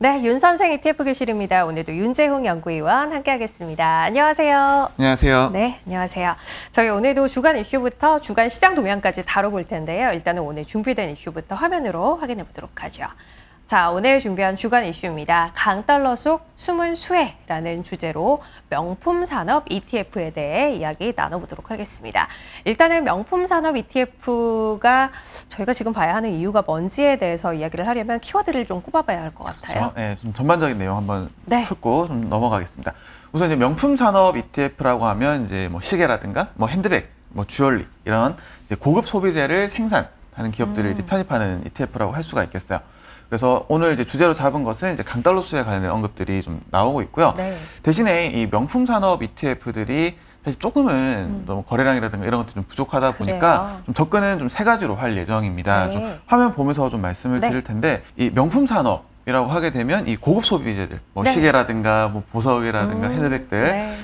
네, 윤 선생 ETF 교실입니다. 오늘도 윤재홍 연구위원 함께하겠습니다. 안녕하세요. 안녕하세요. 네, 안녕하세요. 저희 오늘도 주간 이슈부터 주간 시장 동향까지 다뤄볼 텐데요. 일단은 오늘 준비된 이슈부터 화면으로 확인해 보도록 하죠. 자, 오늘 준비한 주간 이슈입니다. 강달러 속 숨은 수혜라는 주제로 명품 산업 ETF에 대해 이야기 나눠보도록 하겠습니다. 일단은 명품 산업 ETF가 저희가 지금 봐야 하는 이유가 뭔지에 대해서 이야기를 하려면 키워드를 좀 꼽아봐야 할 것 같아요. 네, 좀 전반적인 내용 한번 네. 풀고 좀 넘어가겠습니다. 우선 이제 명품 산업 ETF라고 하면 이제 뭐 시계라든가 뭐 핸드백, 뭐 주얼리 이런 이제 고급 소비재를 생산하는 기업들을 이제 편입하는 ETF라고 할 수가 있겠어요. 그래서 오늘 이제 주제로 잡은 것은 이제 강달러 수혜에 관련된 언급들이 좀 나오고 있고요. 네. 대신에 이 명품 산업 ETF들이 사실 조금은 너무 거래량이라든가 이런 것들이 좀 부족하다 보니까 그래요? 좀 접근은 좀 세 가지로 할 예정입니다. 네. 좀 화면 보면서 좀 말씀을 네. 드릴 텐데 이 명품 산업이라고 하게 되면 이 고급 소비재들, 뭐 네. 시계라든가 뭐 보석이라든가 핸드백들 네.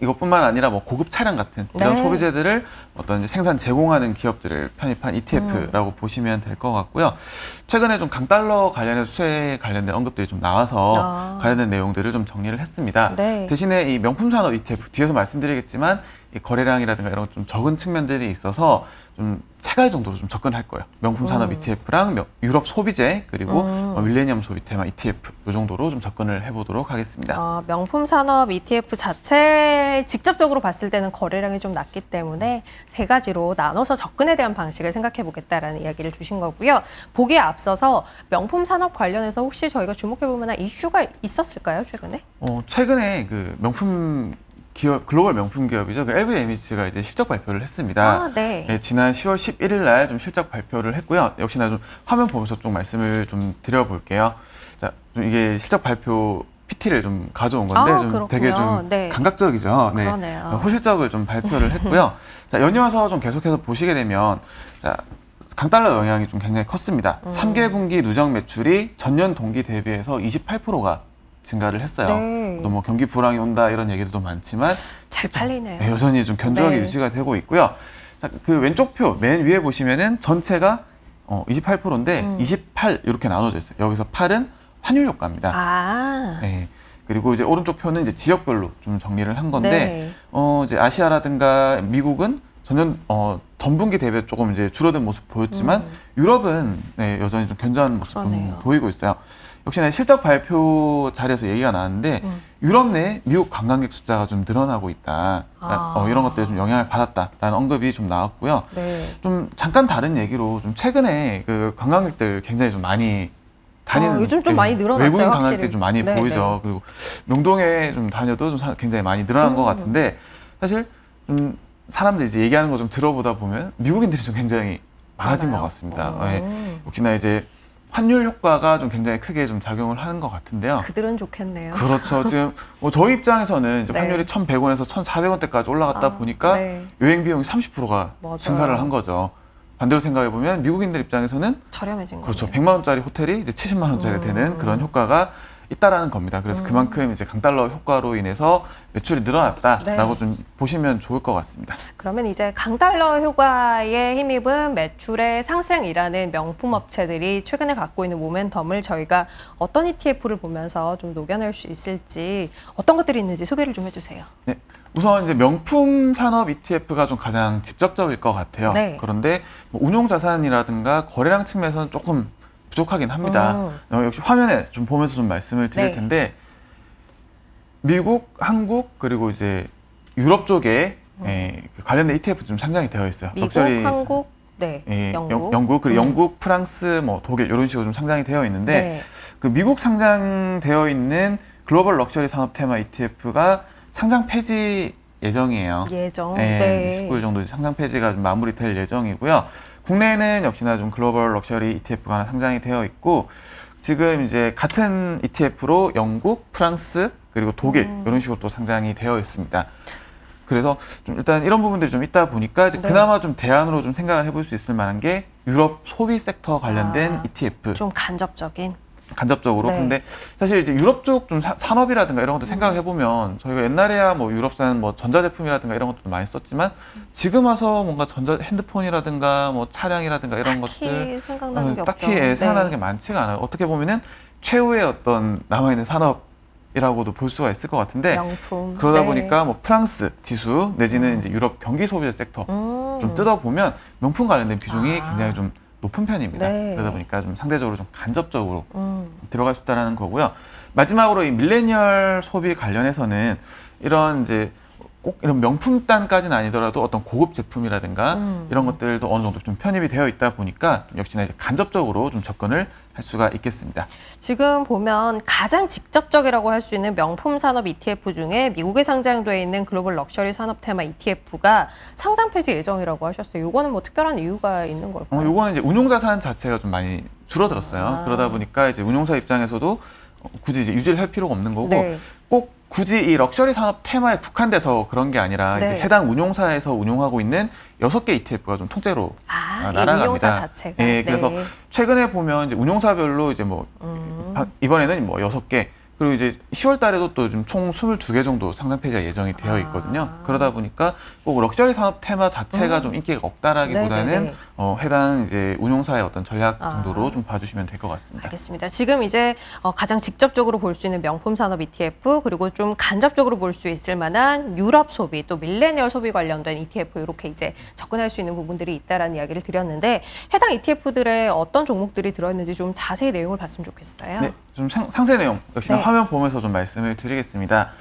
이것뿐만 아니라 뭐 고급 차량 같은 이런 네. 소비재들을 어떤 생산 제공하는 기업들을 편입한 ETF라고 보시면 될 것 같고요. 최근에 좀 강달러 관련해서 수혜에 관련된 언급들이 좀 나와서 관련된 내용들을 좀 정리를 했습니다. 네. 대신에 이 명품 산업 ETF 뒤에서 말씀드리겠지만 이 거래량이라든가 이런 것 좀 적은 측면들이 있어서 좀 세 가지 정도로 좀 접근할 거예요. 명품 산업 ETF랑 유럽 소비재 그리고 밀레니엄 소비 테마 ETF 이 정도로 좀 접근을 해보도록 하겠습니다. 명품 산업 ETF 자체 직접적으로 봤을 때는 거래량이 좀 낮기 때문에 세 가지로 나눠서 접근에 대한 방식을 생각해 보겠다라는 이야기를 주신 거고요. 보기에 앞서서 명품 산업 관련해서 혹시 저희가 주목해 볼 만한 이슈가 있었을까요, 최근에? 최근에 그 명품 기업, 글로벌 명품 기업이죠. 그 LVMH가 이제 실적 발표를 했습니다. 네. 네, 지난 10월 11일 날 좀 실적 발표를 했고요. 역시나 좀 화면 보면서 좀 말씀을 좀 드려볼게요. 자, 좀 이게 실적 발표 PT를 좀 가져온 건데 좀 그렇군요. 되게 좀 네. 감각적이죠. 네. 그러네요. 호실적을 좀 발표를 했고요. 자, 연이어서 좀 계속해서 보시게 되면 자, 강달러 영향이 좀 굉장히 컸습니다. 3개분기 누적 매출이 전년 동기 대비해서 28%가 증가를 했어요. 네. 또 뭐 경기 불황이 온다 이런 얘기들도 많지만 잘 팔리네요. 네, 여전히 좀 견조하게 네. 유지가 되고 있고요. 자, 그 왼쪽 표 맨 위에 보시면은 전체가 28%인데 28 이렇게 나눠져 있어요. 여기서 8은 환율 효과입니다. 네. 그리고 이제 오른쪽 표는 이제 지역별로 좀 정리를 한 건데 이제 아시아라든가 미국은 전년 전분기 대비 조금 이제 줄어든 모습 보였지만 유럽은 네, 여전히 좀 견조한 모습 보이고 있어요. 역시나 실적 발표 자리에서 얘기가 나왔는데 유럽 내 미국 관광객 숫자가 좀 늘어나고 있다. 이런 것들에 좀 영향을 받았다라는 언급이 좀 나왔고요. 네. 좀 잠깐 다른 얘기로 좀 최근에 그 관광객들 굉장히 좀 많이 다니는 요즘 좀 많이 늘어났어요, 외국인 확실히. 관광객들이 좀 많이 네, 보이죠. 네. 그리고 명동에 좀 다녀도 좀 굉장히 많이 늘어난 것 같은데 사실 좀 사람들이 이제 얘기하는 거 좀 들어보다 보면 미국인들이 좀 굉장히 많아진 것 같습니다. 네. 역시나 이제 환율 효과가 좀 굉장히 크게 좀 작용을 하는 것 같은데요. 그들은 좋겠네요. 그렇죠. 지금 뭐 저희 입장에서는 이제 네. 환율이 1,100원에서 1,400원대까지 올라갔다 보니까 네. 여행 비용이 30%가 맞아요. 증가를 한 거죠. 반대로 생각해 보면 미국인들 입장에서는 저렴해진 그렇죠. 거네요. 100만 원짜리 호텔이 이제 70만 원짜리 되는 그런 효과가 있다라는 겁니다. 그래서 그만큼 이제 강달러 효과로 인해서 매출이 늘어났다라고 좀 보시면 좋을 것 같습니다. 그러면 이제 강달러 효과에 힘입은 매출의 상승이라는 명품 업체들이 최근에 갖고 있는 모멘텀을 저희가 어떤 ETF를 보면서 좀 녹여낼 수 있을지 어떤 것들이 있는지 소개를 좀 해주세요. 네. 우선 이제 명품 산업 ETF가 좀 가장 직접적일 것 같아요. 네. 그런데 뭐 운용 자산이라든가 거래량 측면에서는 조금 부족하긴 합니다. 역시 화면에 좀 보면서 좀 말씀을 드릴 텐데 미국, 한국 그리고 이제 유럽 쪽에 관련된 ETF 좀 상장이 되어 있어요. 미국, 한국, 영국 그리고 영국, 프랑스, 뭐 독일 이런 식으로 좀 상장이 되어 있는데 그 미국 상장되어 있는 글로벌 럭셔리 산업 테마 ETF가 상장 폐지 예정이에요. 19일 정도 상장 폐지가 좀 마무리될 예정이고요. 국내에는 역시나 좀 글로벌 럭셔리 ETF가 하나 상장이 되어 있고 지금 이제 같은 ETF로 영국, 프랑스 그리고 독일 이런 식으로 또 상장이 되어 있습니다. 그래서 좀 일단 이런 부분들이 좀 있다 보니까 이제 그나마 좀 대안으로 좀 생각을 해볼 수 있을 만한 게 유럽 소비 섹터 관련된 ETF. 좀 간접적인. 간접적으로. 근데 사실 이제 유럽 쪽 좀 산업이라든가 이런 것도 생각해 보면 저희가 옛날에야 뭐 유럽산 뭐 전자제품이라든가 이런 것도 많이 썼지만 지금 와서 뭔가 핸드폰이라든가 뭐 차량이라든가 이런 것들 생각나는 게 딱히 없죠. 생각나는 게 많지가 않아요. 어떻게 보면은 최후의 어떤 남아있는 산업이라고도 볼 수가 있을 것 같은데 명품. 그러다 네. 보니까 뭐 프랑스 지수 내지는 이제 유럽 경기 소비재 섹터 좀 뜯어보면 명품 관련된 비중이 굉장히 좀 높은 편입니다. 네. 그러다 보니까 좀 상대적으로 좀 간접적으로 들어갈 수 있다는 거고요. 마지막으로 이 밀레니얼 소비 관련해서는 이런 이제 꼭 이런 명품단까지는 아니더라도 어떤 고급 제품이라든가 이런 것들도 어느 정도 좀 편입이 되어 있다 보니까 역시나 이제 간접적으로 좀 접근을 할 수가 있겠습니다. 지금 보면 가장 직접적이라고 할 수 있는 명품 산업 ETF 중에 미국에 상장돼 있는 글로벌 럭셔리 산업 테마 ETF가 상장 폐지 예정이라고 하셨어요. 이거는 뭐 특별한 이유가 있는 걸까요? 요거는 이제 운용자산 자체가 좀 많이 줄어들었어요. 그러다 보니까 이제 운용사 입장에서도 굳이 이제 유지를 할 필요가 없는 거고 네. 꼭 굳이 이 럭셔리 산업 테마에 국한돼서 그런 게 아니라 네. 이제 해당 운용사에서 운용하고 있는 6개 ETF가 좀 통째로 이 날아갑니다. 운용사 자체가. 예, 그래서 네. 최근에 보면 이제 운용사별로 이제 뭐 이번에는 뭐 6개 그리고 이제 10월 달에도 또 좀 총 22개 정도 상장 폐지가 예정이 되어 있거든요. 그러다 보니까 꼭 럭셔리 산업 테마 자체가 좀 인기가 없다라기보다는 네네네. 해당 이제 운용사의 어떤 전략 정도로 좀 봐주시면 될 것 같습니다. 알겠습니다. 지금 이제 가장 직접적으로 볼 수 있는 명품 산업 ETF 그리고 좀 간접적으로 볼 수 있을 만한 유럽 소비 또 밀레니얼 소비 관련된 ETF 이렇게 이제 접근할 수 있는 부분들이 있다라는 이야기를 드렸는데 해당 ETF들의 어떤 종목들이 들어있는지 좀 자세히 내용을 봤으면 좋겠어요. 네, 좀 상세 내용 역시나 네. 화면 보면서 좀 말씀을 드리겠습니다.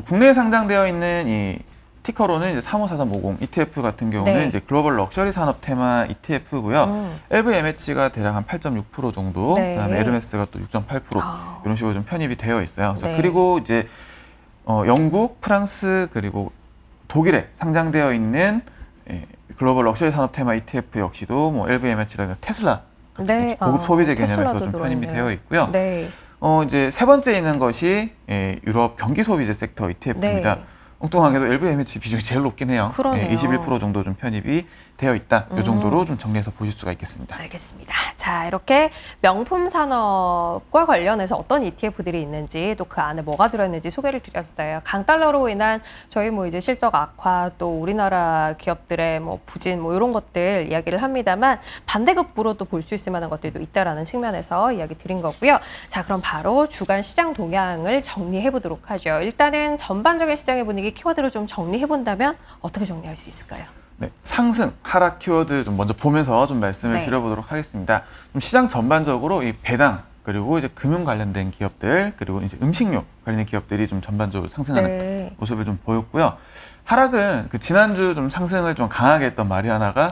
국내에 상장되어 있는 이 티커로는 이제 354350 ETF 같은 경우는 네. 이제 글로벌 럭셔리 산업 테마 ETF고요. LVMH가 대략 한 8.6% 정도, 네. 그다음에 에르메스가 또 6.8% 이런 식으로 좀 편입이 되어 있어요. 그래서 네. 그리고 이제 영국, 프랑스 그리고 독일에 상장되어 있는 글로벌 럭셔리 산업 테마 ETF 역시도 뭐 LVMH라든가 테슬라 네. 고급 소비재 개념에서 테슬라도 좀 편입이 들어있네요. 되어 있고요. 네. 이제 세 번째 있는 것이 유럽 경기 소비재 섹터 ETF입니다. 네. 엉뚱하게도 LVMH 비중이 제일 높긴 해요. 그러네요. 21% 정도 좀 편입이 되어 있다. 이 정도로 좀 정리해서 보실 수가 있겠습니다. 알겠습니다. 자, 이렇게 명품 산업과 관련해서 어떤 ETF들이 있는지 또 그 안에 뭐가 들어있는지 소개를 드렸어요. 강달러로 인한 저희 뭐 이제 실적 악화 또 우리나라 기업들의 뭐 부진 뭐 이런 것들 이야기를 합니다만 반대급부로 또 볼 수 있을 만한 것들도 있다라는 측면에서 이야기 드린 거고요. 자, 그럼 바로 주간 시장 동향을 정리해 보도록 하죠. 일단은 전반적인 시장의 분위기 키워드로 좀 정리해 본다면 어떻게 정리할 수 있을까요? 네, 상승, 하락 키워드 좀 먼저 보면서 좀 말씀을 네. 드려보도록 하겠습니다. 좀 시장 전반적으로 이 배당 그리고 이제 금융 관련된 기업들 그리고 이제 음식료 관련된 기업들이 좀 전반적으로 상승하는 네. 모습을 좀 보였고요. 하락은 그 지난주 좀 상승을 좀 강하게 했던 마리아나가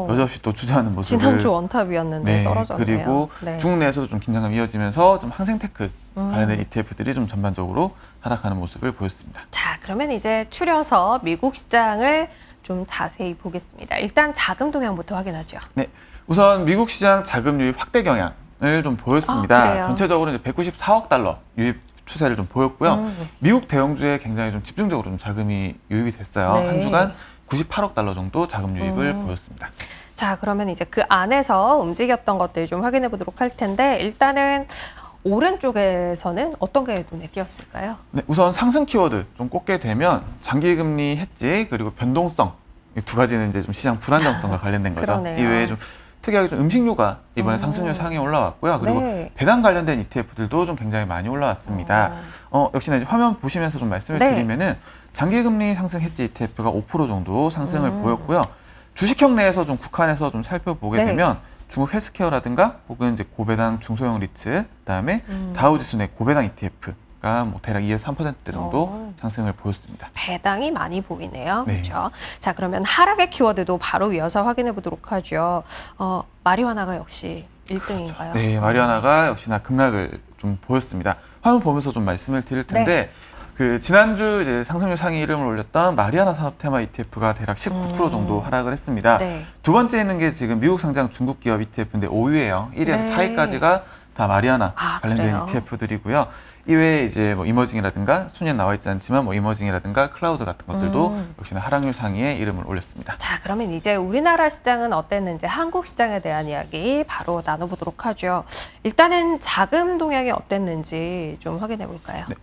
여전히 또 주저하는 모습을 지난주 원탑이었는데 네, 떨어졌네요. 그리고 네. 중국 내에서도 좀 긴장감이 이어지면서 좀 항생테크 관련된 음. ETF들이 좀 전반적으로 하락하는 모습을 보였습니다. 자, 그러면 이제 추려서 미국 시장을 좀 자세히 보겠습니다. 일단 자금 동향부터 확인하죠. 네, 우선 미국 시장 자금 유입 확대 경향을 좀 보였습니다. 그래요? 전체적으로 이제 194억 달러 유입 추세를 좀 보였고요. 미국 대형주에 굉장히 좀 집중적으로 좀 자금이 유입이 됐어요. 네. 한 주간 98억 달러 정도 자금 유입을 보였습니다. 자, 그러면 이제 그 안에서 움직였던 것들 좀 확인해 보도록 할 텐데 일단은 오른쪽에서는 어떤 게 눈에 띄었을까요? 네, 우선 상승 키워드 좀 꼽게 되면 장기금리 해지 그리고 변동성 이 두 가지는 이제 좀 시장 불안정성과 관련된 거죠. 그러네요. 이외에 좀 특이하게 좀 음식료가 이번에 상승률 상에 올라왔고요. 그리고 네. 배당 관련된 ETF들도 좀 굉장히 많이 올라왔습니다. 역시나 이제 화면 보시면서 좀 말씀을 네. 드리면은 장기금리 상승 해지 ETF가 5% 정도 상승을 보였고요. 주식형 내에서 좀 국한해서 좀 살펴보게 네. 되면 중국 헬스케어라든가 혹은 이제 고배당 중소형 리츠, 그다음에 다우지수 내 고배당 ETF가 뭐 대략 2에서 3%대 정도 상승을 보였습니다. 배당이 많이 보이네요. 네. 그렇죠? 자, 그러면 하락의 키워드도 바로 이어서 확인해 보도록 하죠. 마리화나가 역시 1등인가요? 네, 마리아나가 역시나 급락을 좀 보였습니다. 화면 보면서 좀 말씀을 드릴 텐데 그 지난주 이제 상승률 상위 이름을 올렸던 마리아나 산업 테마 ETF가 대략 19% 정도 하락을 했습니다. 네. 두 번째 있는 게 지금 미국 상장 중국 기업 ETF인데 5위예요. 1위에서 네. 4위까지가 다 마리아나 관련된 그래요? ETF들이고요. 이외에 이제 뭐 이머징이라든가 순위에 나와 있지 않지만 뭐 이머징이라든가 클라우드 같은 것들도 역시나 하락률 상위에 이름을 올렸습니다. 자, 그러면 이제 우리나라 시장은 어땠는지 한국 시장에 대한 이야기 바로 나눠보도록 하죠. 일단은 자금 동향이 어땠는지 좀 확인해 볼까요? 네.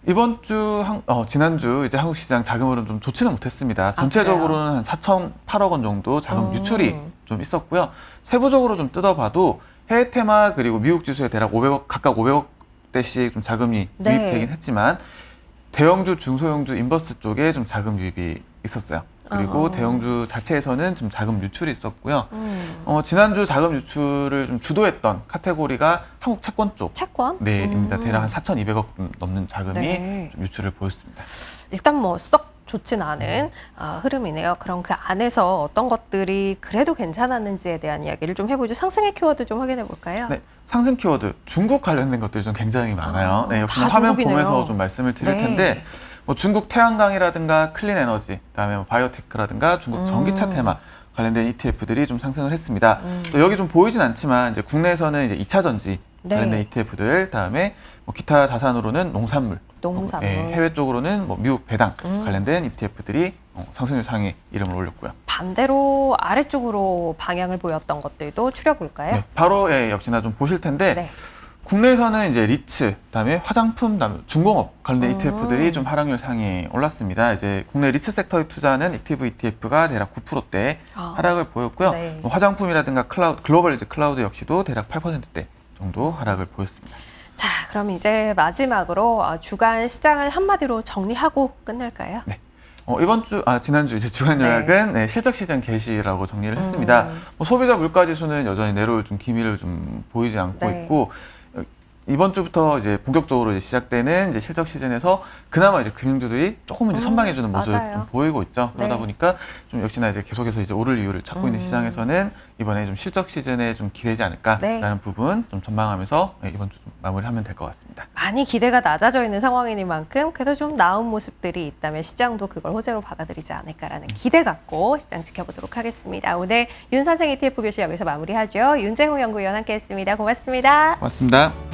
이번 주, 지난주 이제 한국 시장 자금 흐름 좀 좋지는 못했습니다. 전체적으로는 한 4,008억 원 정도 자금 유출이 좀 있었고요. 세부적으로 좀 뜯어봐도 해외 테마 그리고 미국 지수에 대략 500억, 각각 500억 대씩 좀 자금이 네. 유입되긴 했지만 대형주, 중소형주, 인버스 쪽에 좀 자금 유입이 있었어요. 그리고 대형주 자체에서는 좀 자금 유출이 있었고요. 지난주 자금 유출을 좀 주도했던 카테고리가 한국 채권 쪽. 채권? 네, 입니다. 대략 한 4,200억 넘는 자금이 네. 좀 유출을 보였습니다. 일단 뭐 썩 좋진 않은 흐름이네요. 그럼 그 안에서 어떤 것들이 그래도 괜찮았는지에 대한 이야기를 좀 해보죠. 상승의 키워드 좀 확인해 볼까요? 네, 상승 키워드 중국 관련된 것들이 좀 굉장히 많아요. 네, 역시 다 화면 중국이네요. 보면서 좀 말씀을 드릴 네. 텐데 뭐 중국 태양광이라든가 클린 에너지, 그다음에 뭐 바이오테크라든가 중국 전기차 테마 관련된 ETF들이 좀 상승을 했습니다. 또 여기 좀 보이진 않지만 이제 국내에서는 이제 2차 전지 관련된 네. ETF들, 다음에 뭐 기타 자산으로는 농산물, 해외 쪽으로는 뭐 미국 배당 관련된 ETF들이 상승률 상위 이름을 올렸고요. 반대로 아래쪽으로 방향을 보였던 것들도 추려볼까요? 네, 바로 역시나 좀 보실 텐데 네. 국내에서는 이제 리츠, 그다음에 화장품, 그다음에 중공업 관련 ETF들이 좀 하락률 상위에 올랐습니다. 이제 국내 리츠 섹터에 투자하는 액티브 ETF가 대략 9%대 하락을 보였고요. 네. 뭐 화장품이라든가 클라우드, 글로벌 이제 클라우드 역시도 대략 8%대 정도 하락을 보였습니다. 자, 그럼 이제 마지막으로 주간 시장을 한마디로 정리하고 끝낼까요? 네. 지난주 이제 주간 요약은 네, 실적 시장 개시라고 정리를 했습니다. 뭐 소비자 물가 지수는 여전히 내려올 좀 기미를 좀 보이지 않고 네. 있고, 이번 주부터 이제 본격적으로 이제 시작되는 이제 실적 시즌에서 그나마 이제 금융주들이 조금 이제 선방해주는 모습을 좀 보이고 있죠. 그러다 네. 보니까 좀 역시나 이제 계속해서 이제 오를 이유를 찾고 있는 시장에서는 이번에 좀 실적 시즌에 좀 기대지 않을까라는 부분 좀 전망하면서 이번 주 좀 마무리하면 될 것 같습니다. 많이 기대가 낮아져 있는 상황이니만큼 그래도 좀 나은 모습들이 있다면 시장도 그걸 호재로 받아들이지 않을까라는 기대 갖고 시장 지켜보도록 하겠습니다. 오늘 윤 선생 ETF 교실 여기서 마무리하죠. 윤재홍 연구위원 함께했습니다. 고맙습니다. 고맙습니다.